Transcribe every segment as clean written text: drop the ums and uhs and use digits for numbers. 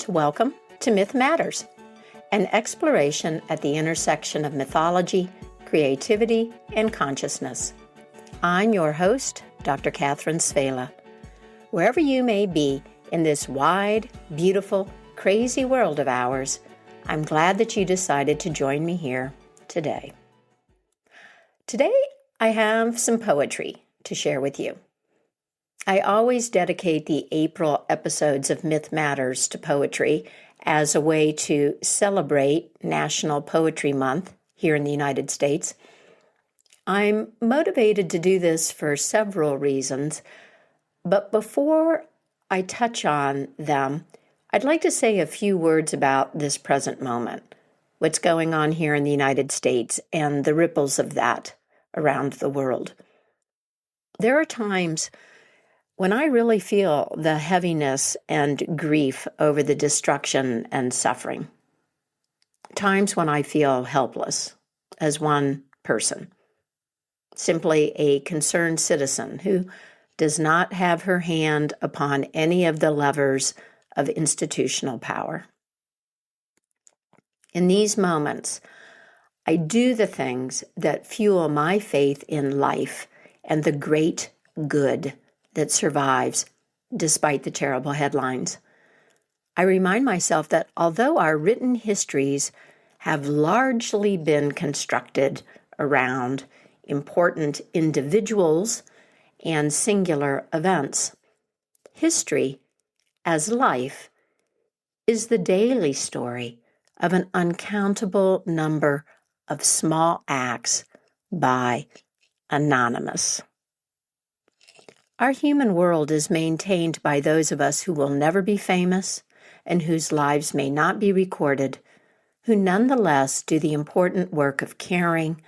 and welcome to Myth Matters, an exploration at the intersection of mythology, creativity, and consciousness. I'm your host, Dr. Catherine Svela. Wherever you may be in this wide, beautiful, crazy world of ours, I'm glad that you decided to join me here today. Today, I have some poetry to share with you. I always dedicate the April episodes of Myth Matters to poetry as a way to celebrate National Poetry Month here in the United States. I'm motivated to do this for several reasons, but before I touch on them, I'd like to say a few words about this present moment, what's going on here in the United States and the ripples of that around the world. There are times when I really feel the heaviness and grief over the destruction and suffering. Times when I feel helpless as one person, simply a concerned citizen who does not have her hand upon any of the levers of institutional power. In these moments, I do the things that fuel my faith in life and the great good that survives despite the terrible headlines. I remind myself that although our written histories have largely been constructed around important individuals and singular events, history, as life, is the daily story of an uncountable number of small acts by anonymous. Our human world is maintained by those of us who will never be famous and whose lives may not be recorded, who nonetheless do the important work of caring,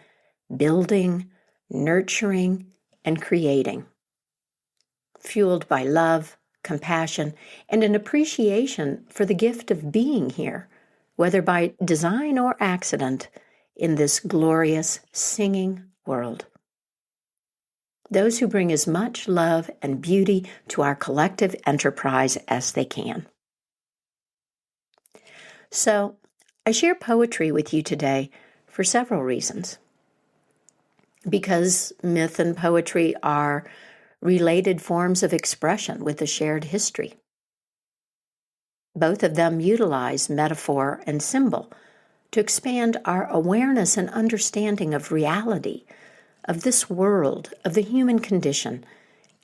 building, nurturing, and creating, fueled by love, compassion, and an appreciation for the gift of being here, whether by design or accident, in this glorious, singing world. Those who bring as much love and beauty to our collective enterprise as they can. So, I share poetry with you today for several reasons. Because myth and poetry are related forms of expression with a shared history. Both of them utilize metaphor and symbol to expand our awareness and understanding of reality, of this world, of the human condition,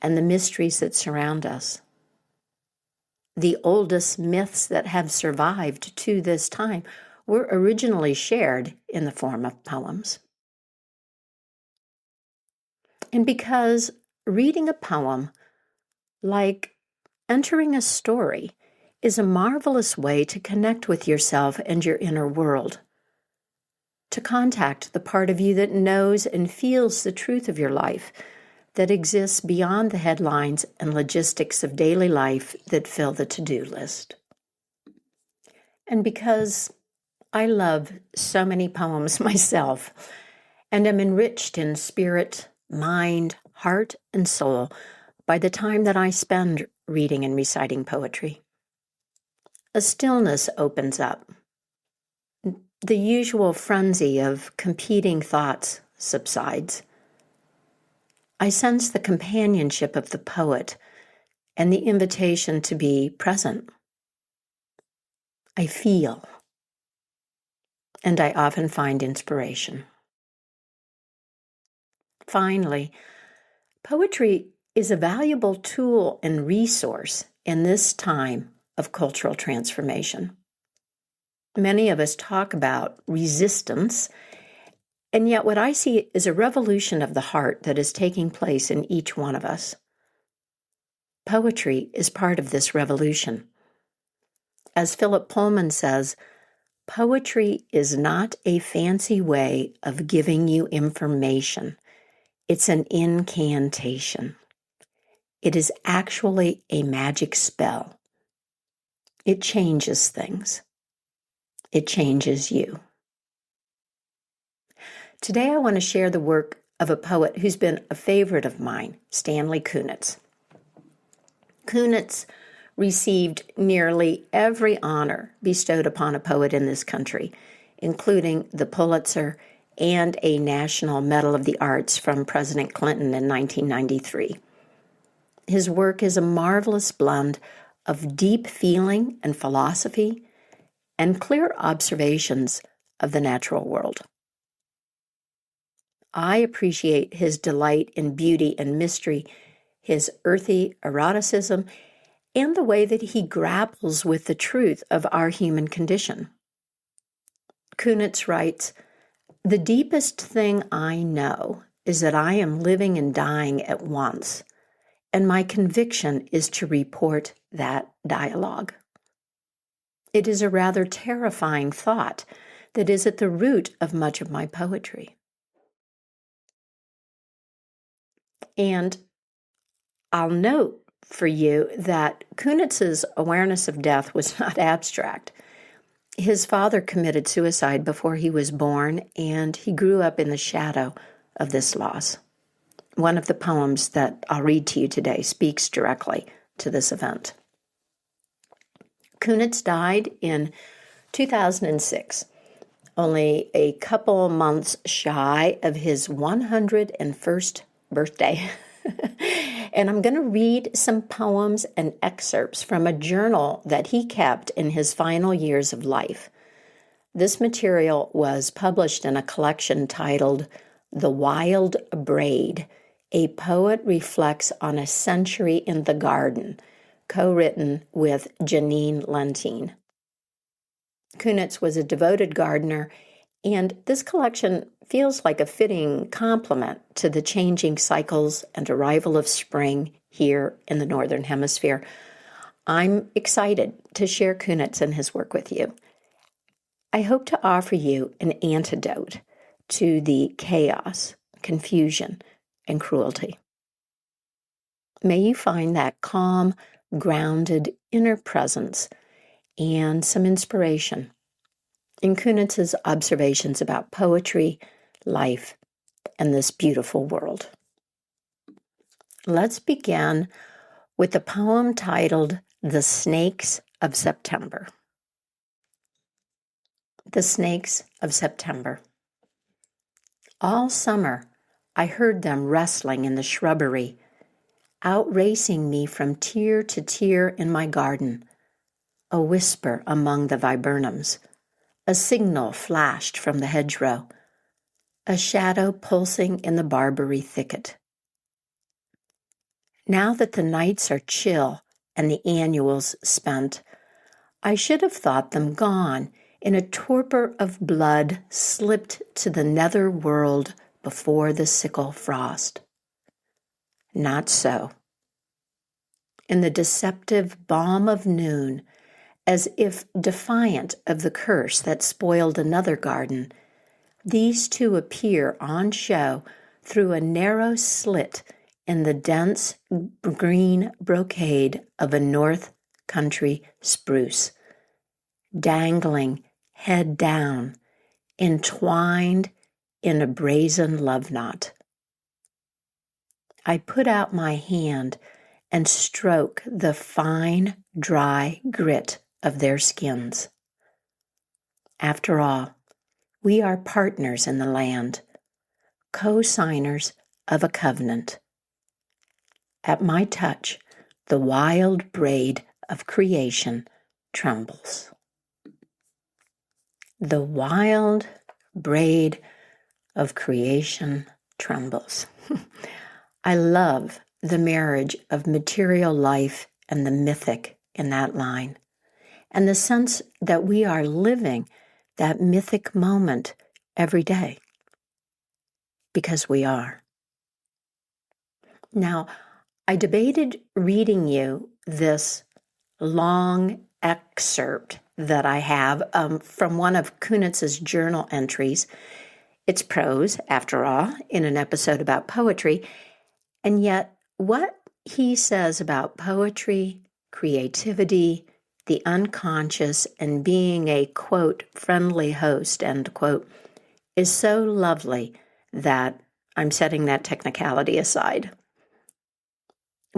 and the mysteries that surround us. The oldest myths that have survived to this time were originally shared in the form of poems. And because reading a poem, like entering a story, is a marvelous way to connect with yourself and your inner world, to contact the part of you that knows and feels the truth of your life, that exists beyond the headlines and logistics of daily life that fill the to-do list. And because I love so many poems myself, and am enriched in spirit, mind, heart, and soul by the time that I spend reading and reciting poetry, a stillness opens up. The usual frenzy of competing thoughts subsides. I sense the companionship of the poet and the invitation to be present. I feel, and I often find inspiration. Finally, poetry is a valuable tool and resource in this time of cultural transformation. Many of us talk about resistance, and yet what I see is a revolution of the heart that is taking place in each one of us. Poetry is part of this revolution. As Philip Pullman says, poetry is not a fancy way of giving you information. It's an incantation. It is actually a magic spell. It changes things. It changes you. Today I want to share the work of a poet who's been a favorite of mine, Stanley Kunitz. Kunitz received nearly every honor bestowed upon a poet in this country, including the Pulitzer and a National Medal of the Arts from President Clinton in 1993. His work is a marvelous blend of deep feeling and philosophy and clear observations of the natural world. I appreciate his delight in beauty and mystery, his earthy eroticism, and the way that he grapples with the truth of our human condition. Kunitz writes, "The deepest thing I know is that I am living and dying at once, and my conviction is to report that dialogue. It is a rather terrifying thought that is at the root of much of my poetry." And I'll note for you that Kunitz's awareness of death was not abstract. His father committed suicide before he was born, and he grew up in the shadow of this loss. One of the poems that I'll read to you today speaks directly to this event. Kunitz died in 2006, only a couple months shy of his 101st birthday. And I'm going to read some poems and excerpts from a journal that he kept in his final years of life. This material was published in a collection titled The Wild Braid. A Poet Reflects on a Century in the Garden, co-written with Janine Lentine. Kunitz was a devoted gardener, and this collection feels like a fitting complement to the changing cycles and arrival of spring here in the Northern Hemisphere. I'm excited to share Kunitz and his work with you. I hope to offer you an antidote to the chaos, confusion, and cruelty. May you find that calm, grounded inner presence and some inspiration in Kunitz's observations about poetry, life, and this beautiful world. Let's begin with the poem titled The Snakes of September. The Snakes of September. All summer, I heard them wrestling in the shrubbery, outracing me from tier to tier in my garden. A whisper among the viburnums. A signal flashed from the hedgerow. A shadow pulsing in the barberry thicket. Now that the nights are chill and the annuals spent, I should have thought them gone in a torpor of blood slipped to the nether world before the sickle frost. Not so. In the deceptive balm of noon, as if defiant of the curse that spoiled another garden, these two appear on show through a narrow slit in the dense green brocade of a north country spruce, dangling head down, entwined in a brazen love knot. I put out my hand and stroke the fine, dry grit of their skins. After all, we are partners in the land, co-signers of a covenant. At my touch, the wild braid of creation trembles. The wild braid of creation trembles. I love the marriage of material life and the mythic in that line, and the sense that we are living that mythic moment every day, because we are. Now, I debated reading you this long excerpt that I have from one of Kunitz's journal entries. It's prose, after all, in an episode about poetry, and yet what he says about poetry, creativity, the unconscious, and being a, quote, friendly host, end quote, is so lovely that I'm setting that technicality aside.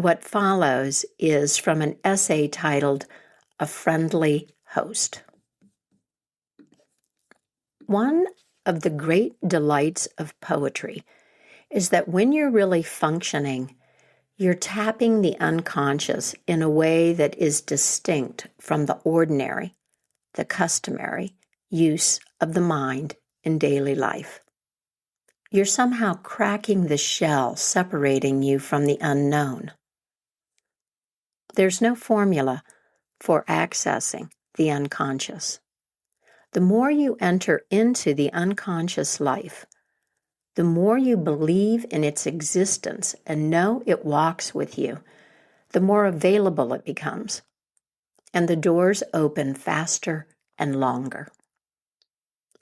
What follows is from an essay titled A Friendly Host. One of the great delights of poetry is that when you're really functioning, you're tapping the unconscious in a way that is distinct from the ordinary, the customary use of the mind in daily life. You're somehow cracking the shell, separating you from the unknown. There's no formula for accessing the unconscious. The more you enter into the unconscious life, the more you believe in its existence and know it walks with you, the more available it becomes, and the doors open faster and longer.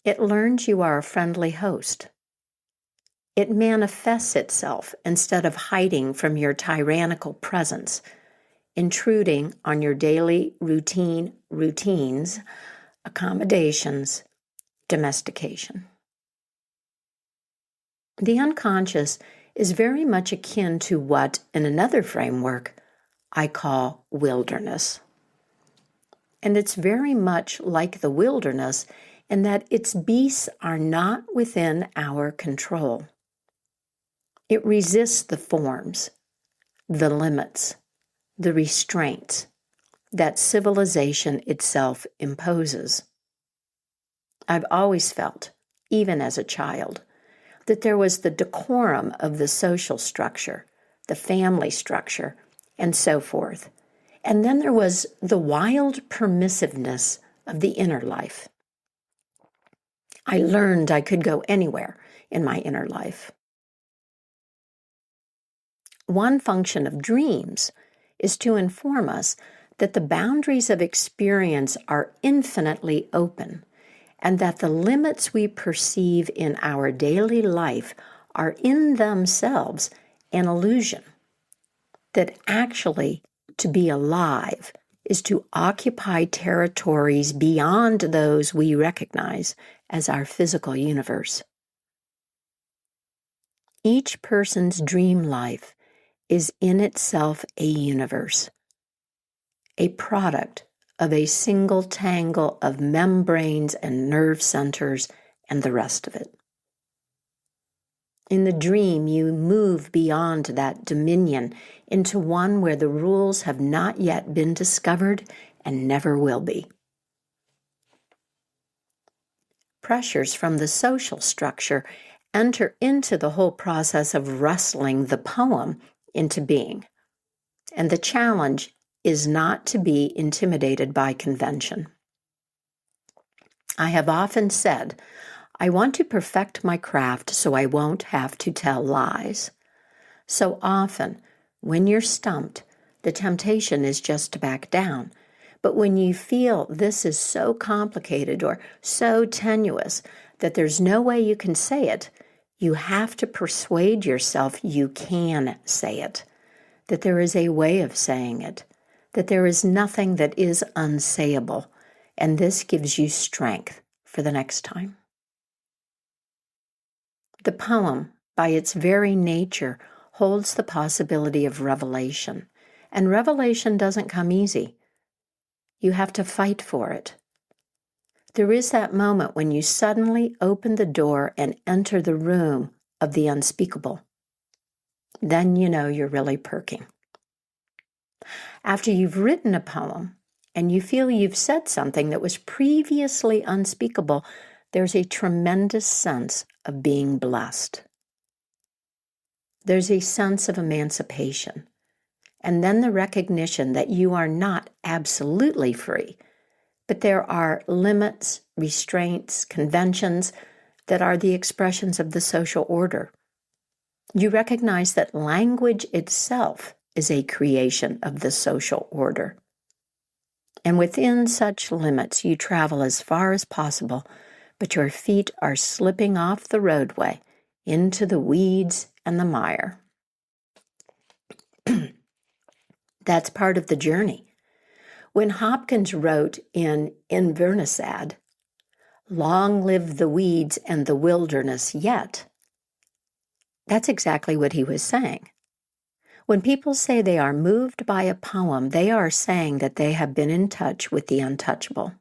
It learns you are a friendly host. It manifests itself instead of hiding from your tyrannical presence, intruding on your daily routines, accommodations, domestication. The unconscious is very much akin to what, in another framework, I call wilderness. And it's very much like the wilderness in that its beasts are not within our control. It resists the forms, the limits, the restraints that civilization itself imposes. I've always felt, even as a child, that there was the decorum of the social structure, the family structure, and so forth. And then there was the wild permissiveness of the inner life. I learned I could go anywhere in my inner life. One function of dreams is to inform us that the boundaries of experience are infinitely open, and that the limits we perceive in our daily life are in themselves an illusion. That actually, to be alive is to occupy territories beyond those we recognize as our physical universe. Each person's dream life is in itself a universe, a product of a single tangle of membranes and nerve centers and the rest of it. In the dream, you move beyond that dominion into one where the rules have not yet been discovered and never will be. Pressures from the social structure enter into the whole process of wrestling the poem into being, and the challenge is not to be intimidated by convention. I have often said, I want to perfect my craft so I won't have to tell lies. So often, when you're stumped, the temptation is just to back down. But when you feel this is so complicated or so tenuous that there's no way you can say it, you have to persuade yourself you can say it, that there is a way of saying it, that there is nothing that is unsayable, and this gives you strength for the next time. The poem, by its very nature, holds the possibility of revelation, and revelation doesn't come easy. You have to fight for it. There is that moment when you suddenly open the door and enter the room of the unspeakable. Then you know you're really perking. After you've written a poem and you feel you've said something that was previously unspeakable, there's a tremendous sense of being blessed. There's a sense of emancipation, and then the recognition that you are not absolutely free, but there are limits, restraints, conventions that are the expressions of the social order. You recognize that language itself is a creation of the social order. And within such limits, you travel as far as possible, but your feet are slipping off the roadway into the weeds and the mire. That's part of the journey. When Hopkins wrote in Inverness-ad, "Long live the weeds and the wilderness yet," that's exactly what he was saying. When people say they are moved by a poem, they are saying that they have been in touch with the untouchable.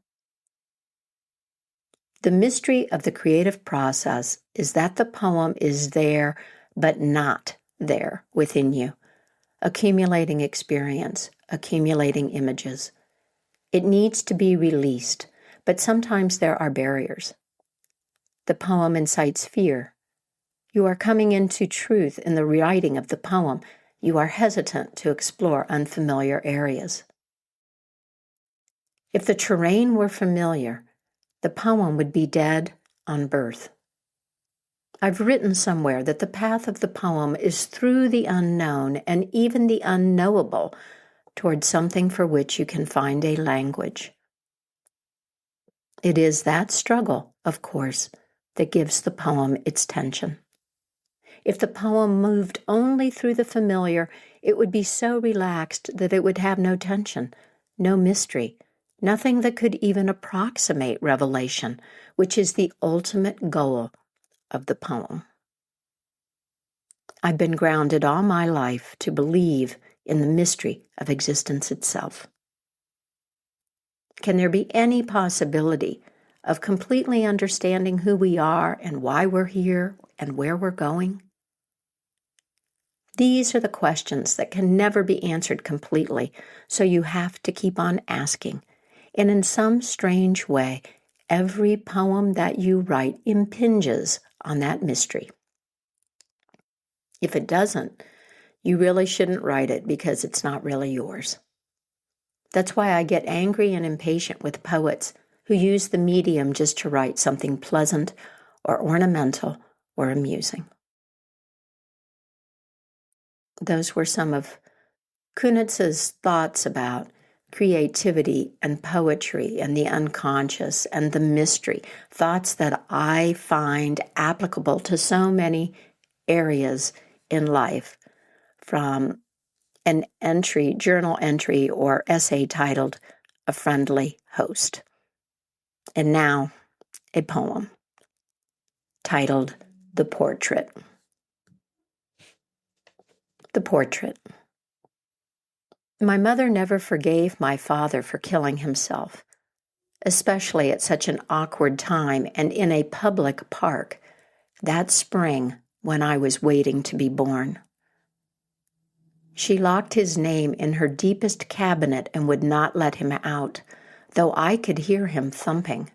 The mystery of the creative process is that the poem is there, but not there within you, accumulating experience, accumulating images. It needs to be released, but sometimes there are barriers. The poem incites fear. You are coming into truth in the writing of the poem. You are hesitant to explore unfamiliar areas. If the terrain were familiar, the poem would be dead on birth. I've written somewhere that the path of the poem is through the unknown and even the unknowable towards something for which you can find a language. It is that struggle, of course, that gives the poem its tension. If the poem moved only through the familiar, it would be so relaxed that it would have no tension, no mystery, nothing that could even approximate revelation, which is the ultimate goal of the poem. I've been grounded all my life to believe in the mystery of existence itself. Can there be any possibility of completely understanding who we are and why we're here and where we're going? These are the questions that can never be answered completely, so you have to keep on asking. And in some strange way, every poem that you write impinges on that mystery. If it doesn't, you really shouldn't write it because it's not really yours. That's why I get angry and impatient with poets who use the medium just to write something pleasant or ornamental or amusing. Those were some of Kunitz's thoughts about creativity and poetry and the unconscious and the mystery, thoughts that I find applicable to so many areas in life, from an journal entry or essay titled A Friendly Host. And now a poem titled The Portrait. The Portrait. My mother never forgave my father for killing himself, especially at such an awkward time and in a public park that spring when I was waiting to be born. She locked his name in her deepest cabinet and would not let him out, though I could hear him thumping.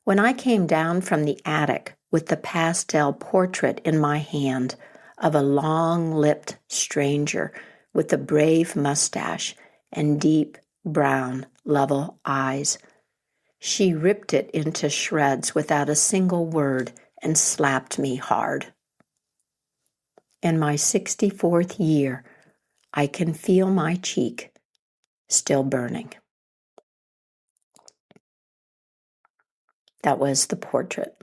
When I came down from the attic with the pastel portrait in my hand of a long-lipped stranger with a brave mustache and deep, brown, level eyes, she ripped it into shreds without a single word and slapped me hard. In my 64th year, I can feel my cheek still burning. That was The Portrait.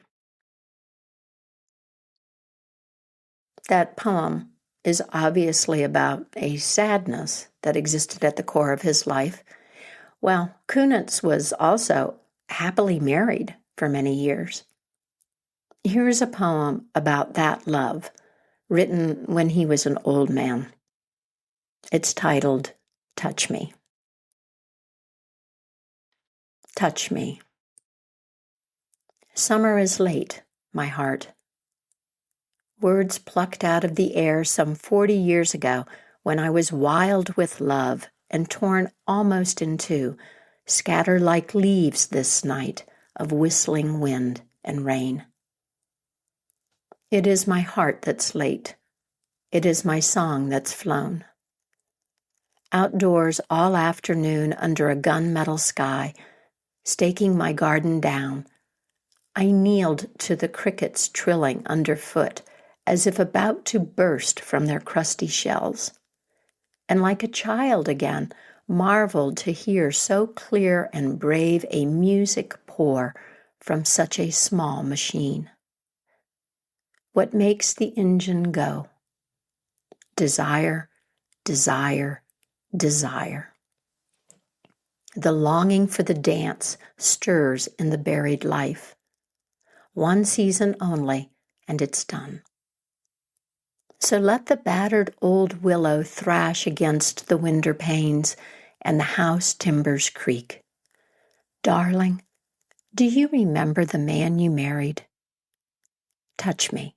That poem is obviously about a sadness that existed at the core of his life. Well, Kunitz was also happily married for many years. Here's a poem about that love, written when he was an old man. It's titled, Touch Me. Touch me. Summer is late, my heart. Words plucked out of the air some 40 years ago when I was wild with love and torn almost in two, scatter like leaves this night of whistling wind and rain. It is my heart that's late. It is my song that's flown. Outdoors all afternoon under a gunmetal sky, staking my garden down, I kneeled to the crickets trilling underfoot as if about to burst from their crusty shells, and like a child again, marveled to hear so clear and brave a music pour from such a small machine. What makes the engine go? Desire, desire, desire. The longing for the dance stirs in the buried life. One season only, and it's done. So let the battered old willow thrash against the window panes and the house timbers creak. Darling, do you remember the man you married? Touch me.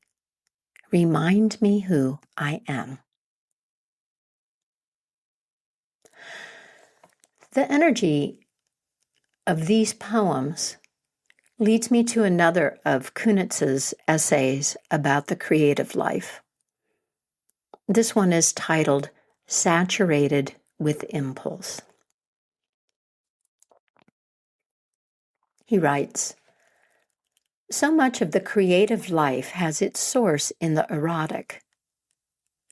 Remind me who I am. The energy of these poems leads me to another of Kunitz's essays about the creative life. This one is titled Saturated with Impulse. He writes, so much of the creative life has its source in the erotic.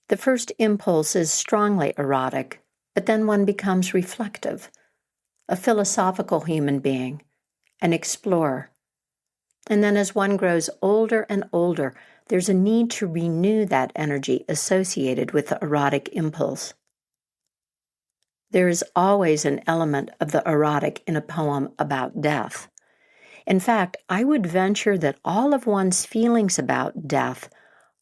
The first impulse is strongly erotic, but then one becomes reflective, a philosophical human being, an explorer. And then as one grows older and older, there's a need to renew that energy associated with the erotic impulse. There is always an element of the erotic in a poem about death. In fact, I would venture that all of one's feelings about death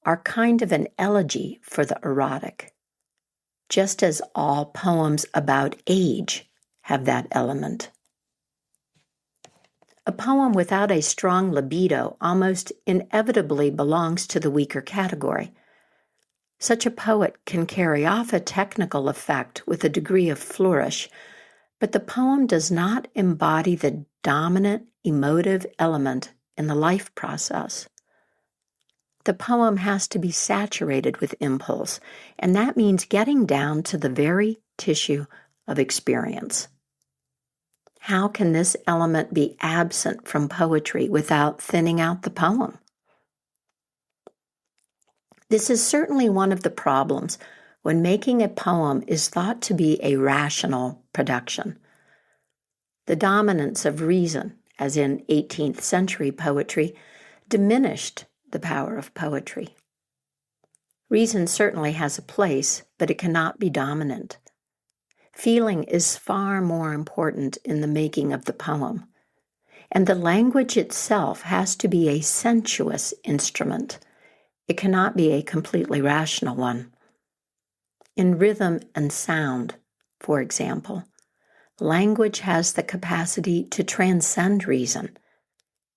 are kind of an elegy for the erotic, just as all poems about age have that element. A poem without a strong libido almost inevitably belongs to the weaker category. Such a poet can carry off a technical effect with a degree of flourish, but the poem does not embody the dominant emotive element in the life process. The poem has to be saturated with impulse, and that means getting down to the very tissue of experience. How can this element be absent from poetry without thinning out the poem? This is certainly one of the problems when making a poem is thought to be a rational production. The dominance of reason, as in 18th century poetry, diminished the power of poetry. Reason certainly has a place, but it cannot be dominant. Feeling is far more important in the making of the poem, and the language itself has to be a sensuous instrument. It cannot be a completely rational one. In rhythm and sound, for example, language has the capacity to transcend reason.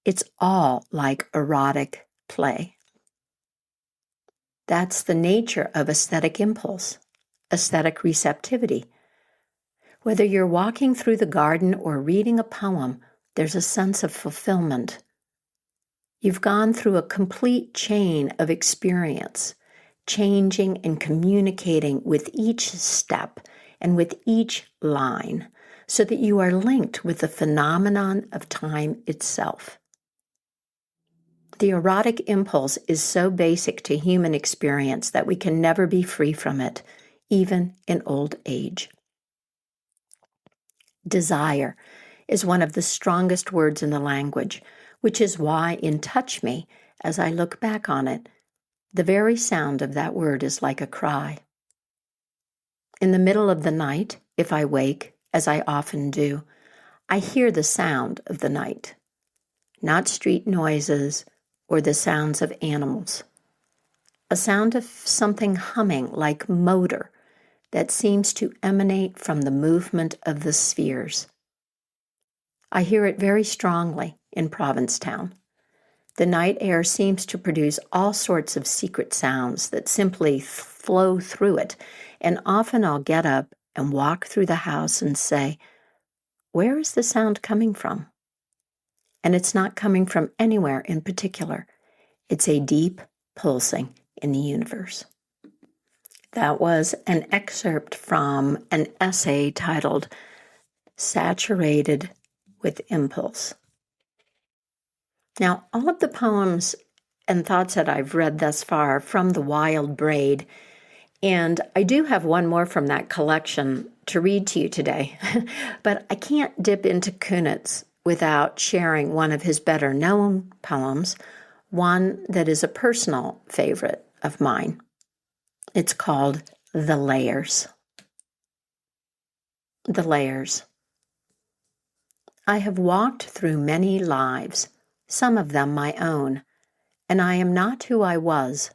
It's all like erotic play. That's the nature of aesthetic impulse, aesthetic receptivity. Whether you're walking through the garden or reading a poem, there's a sense of fulfillment. You've gone through a complete chain of experience, changing and communicating with each step and with each line, so that you are linked with the phenomenon of time itself. The erotic impulse is so basic to human experience that we can never be free from it, even in old age. Desire is one of the strongest words in the language, which is why in Touch Me, as I look back on it, the very sound of that word is like a cry. In the middle of the night, if I wake, as I often do, I hear the sound of the night, not street noises or the sounds of animals. A sound of something humming like motor that seems to emanate from the movement of the spheres. I hear it very strongly in Provincetown. The night air seems to produce all sorts of secret sounds that simply flow through it, and often I'll get up and walk through the house and say, where is the sound coming from? And it's not coming from anywhere in particular. It's a deep pulsing in the universe. That was an excerpt from an essay titled Saturated with Impulse. Now, all of the poems and thoughts that I've read thus far are from the Wild Braid, and I do have one more from that collection to read to you today, but I can't dip into Kunitz without sharing one of his better-known poems, one that is a personal favorite of mine. It's called The Layers. The Layers. I have walked through many lives, some of them my own, and I am not who I was.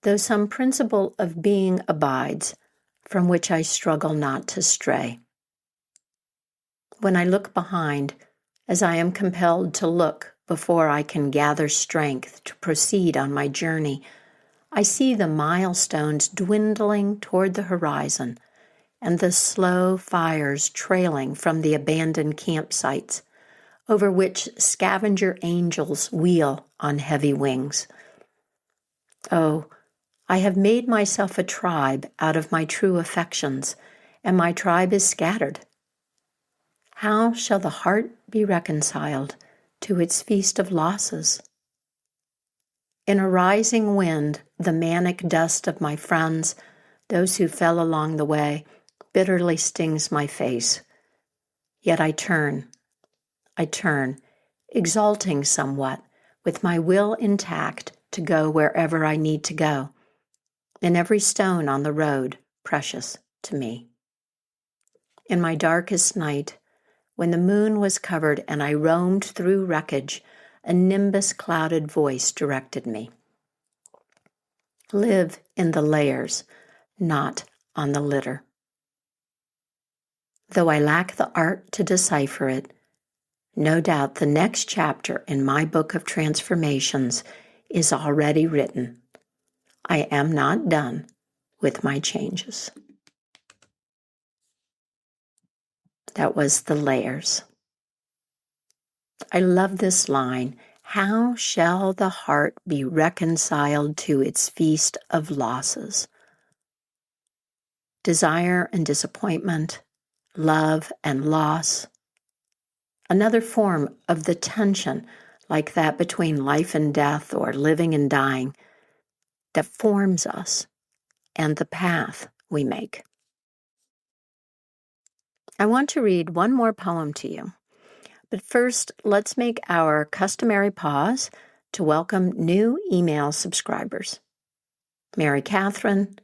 though some principle of being abides, from which I struggle not to stray. When I look behind, as I am compelled to look before I can gather strength to proceed on my journey, I see the milestones dwindling toward the horizon and the slow fires trailing from the abandoned campsites, over which scavenger angels wheel on heavy wings. Oh, I have made myself a tribe out of my true affections, and my tribe is scattered. How shall the heart be reconciled to its feast of losses? In a rising wind, the manic dust of my friends, those who fell along the way, bitterly stings my face. Yet I turn, exulting somewhat, with my will intact to go wherever I need to go, and every stone on the road precious to me. In my darkest night, when the moon was covered and I roamed through wreckage, a nimbus-clouded voice directed me. Live in the layers, not on the litter. Though I lack the art to decipher it, no doubt the next chapter in my book of transformations is already written. I am not done with my changes. That was the layers. I love this line. How shall the heart be reconciled to its feast of losses? Desire and disappointment, love and loss. Another form of the tension, like that between life and death or living and dying, that forms us and the path we make. I want to read one more poem to you. But first, let's make our customary pause to welcome new email subscribers. Mary Catherine,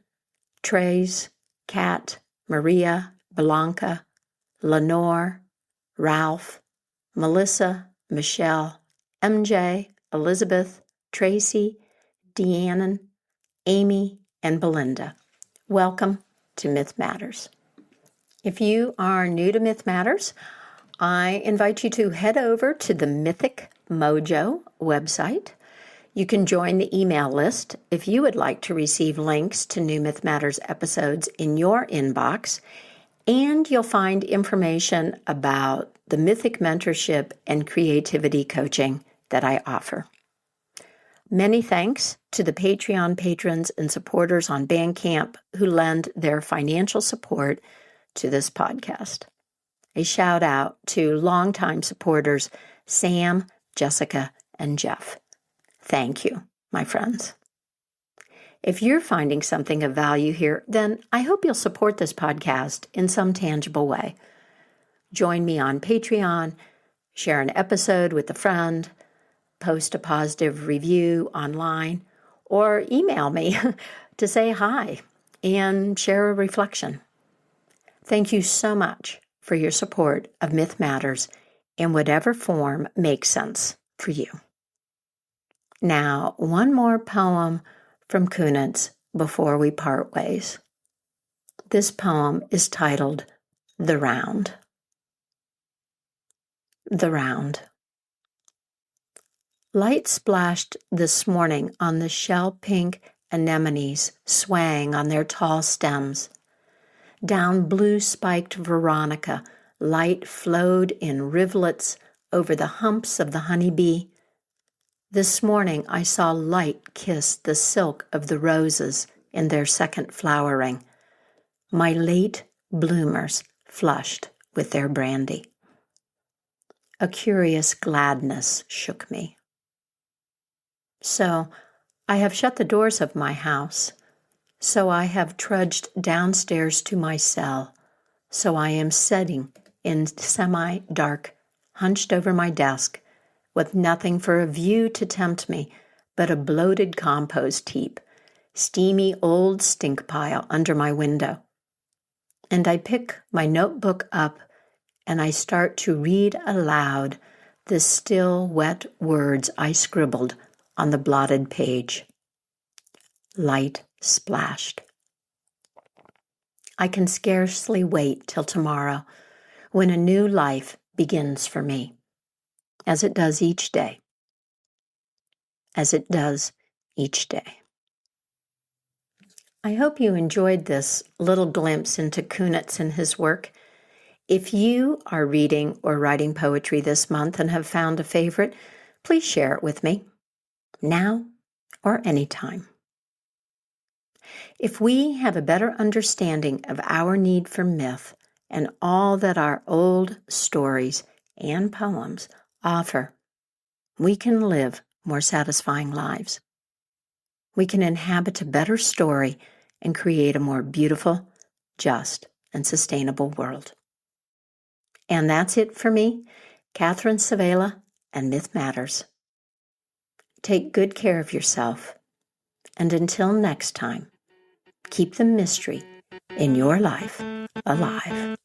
Trace, Kat, Maria, Blanca, Lenore, Ralph, Melissa, Michelle, MJ, Elizabeth, Tracy, Deannan, Amy, and Belinda. Welcome to Myth Matters. If you are new to Myth Matters, I invite you to head over to the Mythic Mojo website. You can join the email list if you would like to receive links to new Myth Matters episodes in your inbox, and you'll find information about the Mythic mentorship and creativity coaching that I offer. Many thanks to the Patreon patrons and supporters on Bandcamp who lend their financial support to this podcast. A shout out to longtime supporters Sam, Jessica, and Jeff. Thank you, my friends. If you're finding something of value here, then I hope you'll support this podcast in some tangible way. Join me on Patreon, share an episode with a friend, post a positive review online, or email me to say hi and share a reflection. Thank you so much for your support of Myth Matters in whatever form makes sense for you. Now, one more poem from Kunitz before we part ways. This poem is titled The Round. The Round. Light splashed this morning on the shell-pink anemones swaying on their tall stems. Down blue-spiked veronica, light flowed in rivulets over the humps of the honeybee. This morning I saw light kiss the silk of the roses in their second flowering. My late bloomers flushed with their brandy. A curious gladness shook me. So I have shut the doors of my house. So I have trudged downstairs to my cell. So I am sitting in semi-dark, hunched over my desk, with nothing for a view to tempt me but a bloated compost heap, steamy old stink pile under my window. And I pick my notebook up and I start to read aloud the still, wet words I scribbled on the blotted page. light splashed. I can scarcely wait till tomorrow, when a new life begins for me, as it does each day. As it does each day. I hope you enjoyed this little glimpse into Kunitz and his work. If you are reading or writing poetry this month and have found a favorite, please share it with me, now or anytime. If we have a better understanding of our need for myth and all that our old stories and poems offer, we can live more satisfying lives. We can inhabit a better story and create a more beautiful, just, and sustainable world. And that's it for me, Catherine Savela, and Myth Matters. Take good care of yourself, and until next time, keep the mystery in your life alive.